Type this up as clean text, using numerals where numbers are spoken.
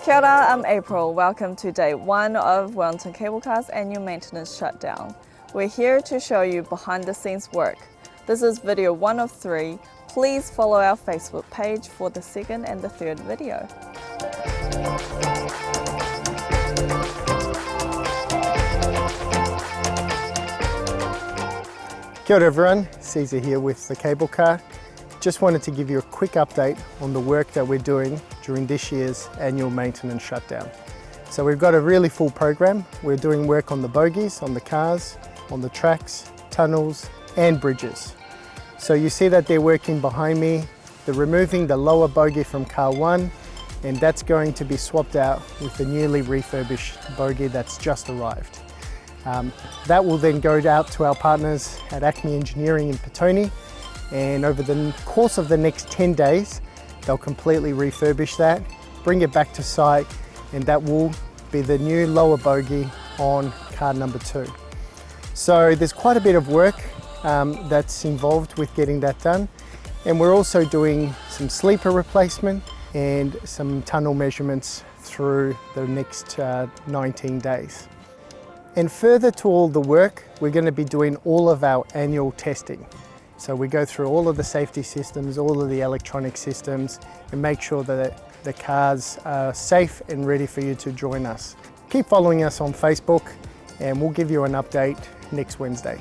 Kia ora, I'm April. Welcome to day 1 of Wellington Cable Car's annual maintenance shutdown. We're here to show you behind the scenes work. This is video 1 of 3. Please follow our Facebook page for the second and the third video. Kia ora everyone, Caesar here with the cable car. Just wanted to give you a quick update on the work that we're doing during this year's annual maintenance shutdown. So we've got a really full program. We're doing work on the bogies, on the cars, on the tracks, tunnels and bridges. So you see that they're working behind me. They're removing the lower bogie from car 1 and that's going to be swapped out with the newly refurbished bogie that's just arrived. That will then go out to our partners at Acme Engineering in Petone, and over the course of the next 10 days they'll completely refurbish that, bring it back to site, and that will be the new lower bogie on car number 2. So there's quite a bit of work that's involved with getting that done, and we're also doing some sleeper replacement and some tunnel measurements through the next 19 days. And further to all the work, we're going to be doing all of our annual testing. So we go through all of the safety systems, all of the electronic systems, and make sure that the cars are safe and ready for you to join us. Keep following us on Facebook and we'll give you an update next Wednesday.